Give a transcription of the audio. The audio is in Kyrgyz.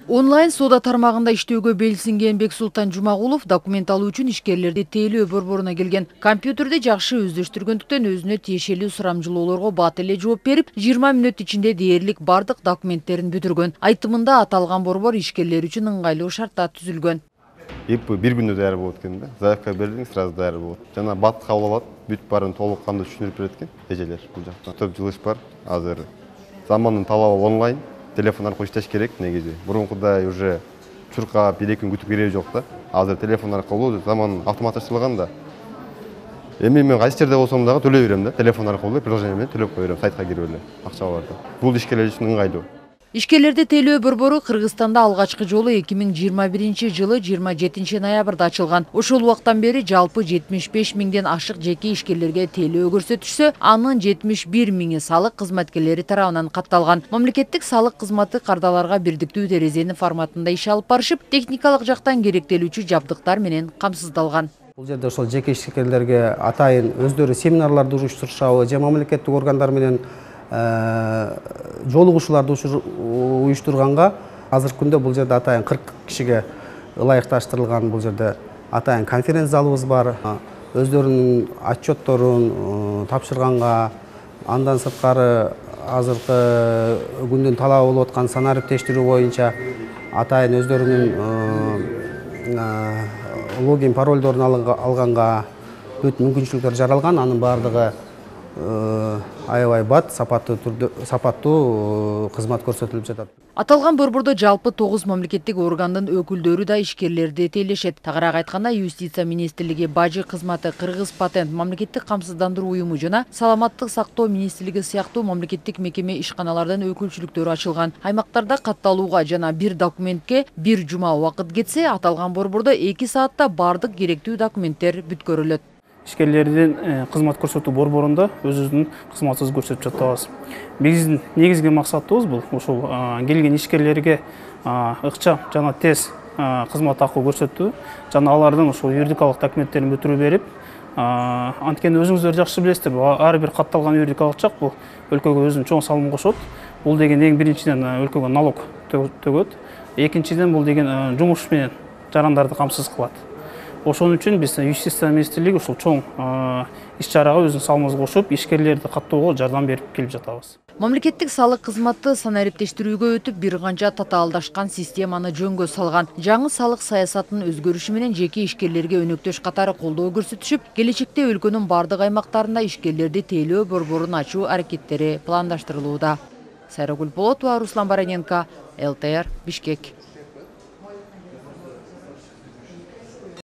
Онлайн соода тармагында иштөөгө белсинген Бексултан Жумагулов документ алуу үчүн ишкерлерди тейлөө борборуна келген. Компьютерди жакшы өздөштүргөндүктөн өзүнө тиешелүү сурамжылоолорго бат эле жооп берип, 20 мүнөт ичинде дээрлик бардык документтерин бүтүргөн. Айтымында аталган борбор ишкерлер үчүн ыңгайлуу шарттар түзүлгөн. ИП бир күндө даяр болот экен да. Заявка бердиң, сразу даяр болот. Жана бат кабыл алат, бүт баарын толук кандуу түшүндүрүп берет экен эжелер бул жакта. Көп жылыш бар азыр. Замандын талабы онлайн. Телефон аркылуу иштеш керек негизи. Бурункудай уже чуркап, 1-2 күн күтүп кереги жок да. Азыр телефон аркылуу заман автоматташтырылган да. Эми мен кайсы жерде болсом дагы төлөй берем да. Телефон аркылуу приложение менен төлөп кое берем, сайтка кирип эле. Акча бар да. Бул ишкерлер үчүн ыңгайлуу. Ишкерлерди тейлөө борбору Кыргызстанда алгачкы жолу 2021 жылы 27 ноябрда ачылган. Ошол убактан бери жалпы 75 миңден ашык жеке ишкерлерге тейлөө көрсөтүшсө, анын 71 миңи салык кызматкерлери тарабынан катталган. Мамлекеттик салык кызматы кардаларга бирдиктүү терезени форматында иш алып барышып, техникалык жактан керектелүүчү жабдыктар менен камсыздалган. Бул жерде ошол жеке ишкерлерге атайын өздөрү семинарларды уюштурушабы, же мамлекеттик органдар менен жолугушууларды уюштурганга азыркы күндө бул жерде атайын 40 кишиге ылайыкташтырылган бул жерде атайын конференц залыбыз бар. Өздөрүнүн отчетторун тапшырганга, андан сырткары азыркы күндүн талабы болуп аткан санарип тештирүү боюнча атайын өздөрүнүн логин паролдорун алганга бүт мүмкүнчүлүктөр жаралган. Анын баардыгы аябай бат, сапаттуу кызмат көрсөтүлүп жатат. Аталган борбордо жалпы 9 мамлекеттик органдын өкүлдөрү да ишкерлерди тейлешет. Тагыраак айтканда, Юстиция министрлиги, Бажы кызматы, Кыргыз патент, мамлекеттик камсыздандыруу уюму жана Саламаттык сактоо министрлиги сыяктуу мамлекеттик мекеме ишканалардын өкүлчүлүктөрү ачылган. Аймактарда катталууга жана бир документке 1 жума убакыт кетсе, аталган борбордо 2 саатта бардык керектүү документтер бүткөрүлөт. Ишкерлердин кызмат көрсөтүү борборунда өзүбүздүн кызматыбызды көрсөтүп жатабыз. Биздин негизги максатыбыз бул ошол келген ишкерлерге ыкчам жана тез кызмат акы көрсөтүү жана алардын ошол юридикалык документтерин бүтүрүп берип, анткени өзүңүздөр жакшы билесиздер, ар бир катталган юридикалык чак бул өлкөгө өзүнүн чоң салымын кошот. Бул деген эң биринчиден өлкөгө налог төгөт, экинчиден бул деген жумуш менен жарандарды камсыз кылат. Ошон үчүн биз Юстиция министрлиги ушул чоң иш-чарага өзүнүн салымыбызды кошуп, ишкерлерди каттоого жардам берип келип жатабыз. Мамлекеттик салык кызматы санариптештирүүгө өтүп, бир канча татаалдашкан системаны жөнгө салган. Жаңы салык саясатынын өзгөрүшү менен жеке ишкерлерге өнөктөш катары колдоо көрсөтүшүп, келечекте өлкөнүн бардык аймактарында ишкерлерди тейлөө борборун ачуу аракеттери пландаштырылууда. Сайрагүл Болотова, Руслан Бараненко, ЛТР, Бишкек.